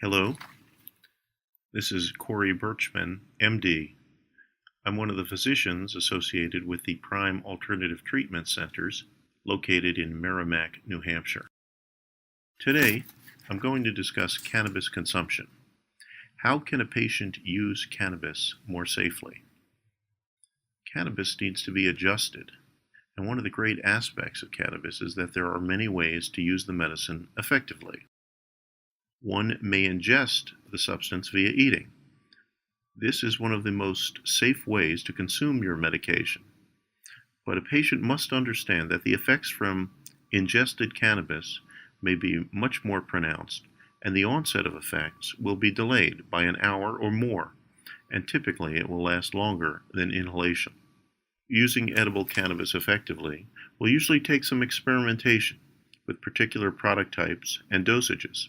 Hello, this is Corey Birchman, MD. I'm one of the physicians associated with the Prime Alternative Treatment Centers located in Merrimack, New Hampshire. Today, I'm going to discuss cannabis consumption. How can a patient use cannabis more safely? Cannabis needs to be adjusted, and one of the great aspects of cannabis is that there are many ways to use the medicine effectively. One may ingest the substance via eating. This is one of the most safe ways to consume your medication. But a patient must understand that the effects from ingested cannabis may be much more pronounced, and the onset of effects will be delayed by an hour or more, and typically it will last longer than inhalation. Using edible cannabis effectively will usually take some experimentation with particular product types and dosages.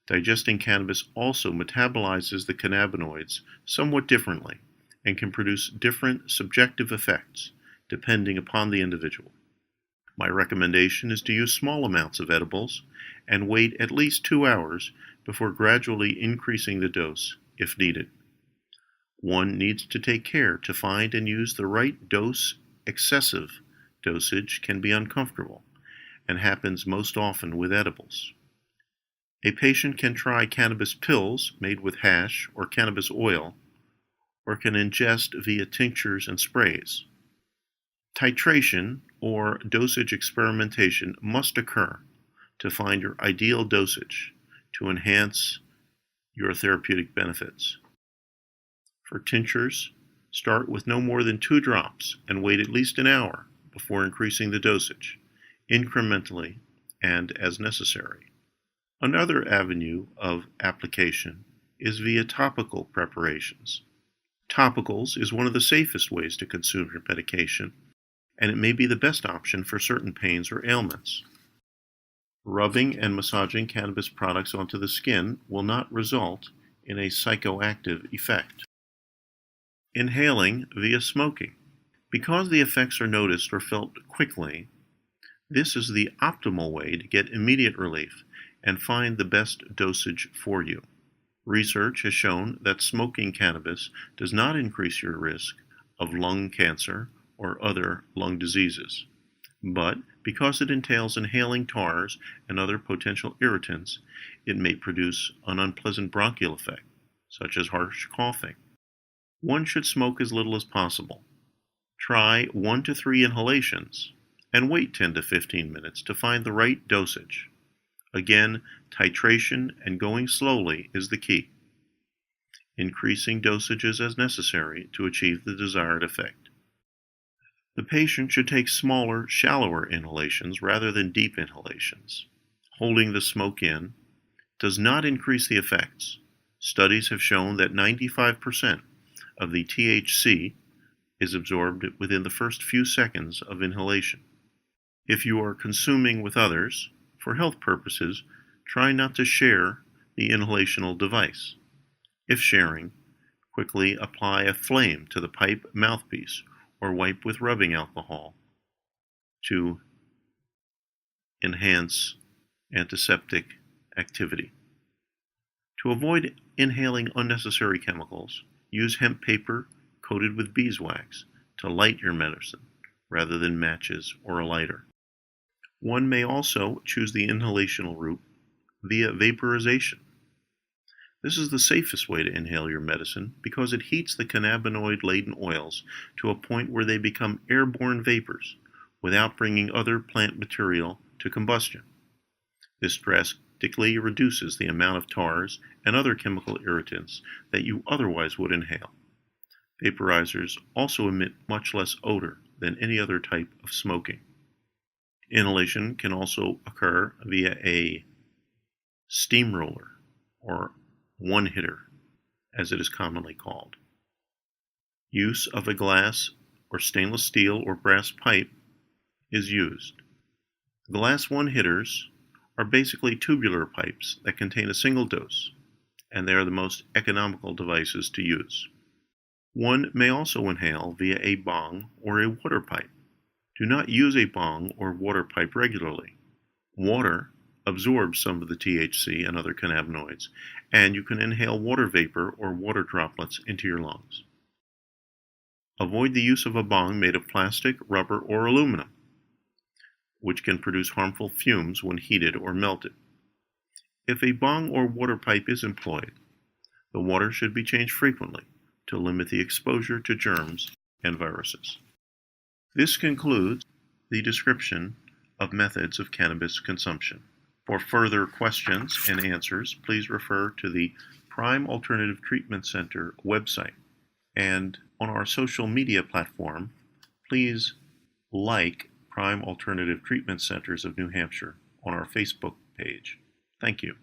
Digesting cannabis also metabolizes the cannabinoids somewhat differently and can produce different subjective effects depending upon the individual. My recommendation is to use small amounts of edibles and wait at least 2 hours before gradually increasing the dose if needed. One needs to take care to find and use the right dose. Excessive dosage can be uncomfortable and happens most often with edibles. A patient can try cannabis pills made with hash or cannabis oil, or can ingest via tinctures and sprays. Titration or dosage experimentation must occur to find your ideal dosage to enhance your therapeutic benefits. For tinctures, start with no more than 2 drops and wait at least an hour before increasing the dosage, incrementally and as necessary. Another avenue of application is via topical preparations. Topicals is one of the safest ways to consume your medication, and it may be the best option for certain pains or ailments. Rubbing and massaging cannabis products onto the skin will not result in a psychoactive effect. Inhaling via smoking. Because the effects are noticed or felt quickly, this is the optimal way to get immediate relief and find the best dosage for you. Research has shown that smoking cannabis does not increase your risk of lung cancer or other lung diseases. But because it entails inhaling tars and other potential irritants, it may produce an unpleasant bronchial effect, such as harsh coughing. One should smoke as little as possible. Try 1 to 3 inhalations and wait 10 to 15 minutes to find the right dosage. Again, titration and going slowly is the key, increasing dosages as necessary to achieve the desired effect. The patient should take smaller, shallower inhalations rather than deep inhalations. Holding the smoke in does not increase the effects. Studies have shown that 95% of the THC is absorbed within the first few seconds of inhalation. If you are consuming with others, for health purposes, try not to share the inhalational device. If sharing, quickly apply a flame to the pipe mouthpiece or wipe with rubbing alcohol to enhance antiseptic activity. To avoid inhaling unnecessary chemicals, use hemp paper coated with beeswax to light your medicine rather than matches or a lighter. One may also choose the inhalational route via vaporization. This is the safest way to inhale your medicine because it heats the cannabinoid-laden oils to a point where they become airborne vapors without bringing other plant material to combustion. This drastically reduces the amount of tars and other chemical irritants that you otherwise would inhale. Vaporizers also emit much less odor than any other type of smoking. Inhalation can also occur via a steamroller, or one-hitter, as it is commonly called. Use of a glass or stainless steel or brass pipe is used. Glass one-hitters are basically tubular pipes that contain a single dose, and they are the most economical devices to use. One may also inhale via a bong or a water pipe. Do not use a bong or water pipe regularly. Water absorbs some of the THC and other cannabinoids, and you can inhale water vapor or water droplets into your lungs. Avoid the use of a bong made of plastic, rubber, or aluminum, which can produce harmful fumes when heated or melted. If a bong or water pipe is employed, the water should be changed frequently to limit the exposure to germs and viruses. This concludes the description of methods of cannabis consumption. For further questions and answers, please refer to the Prime Alternative Treatment Center website. And on our social media platform, please like Prime Alternative Treatment Centers of New Hampshire on our Facebook page. Thank you.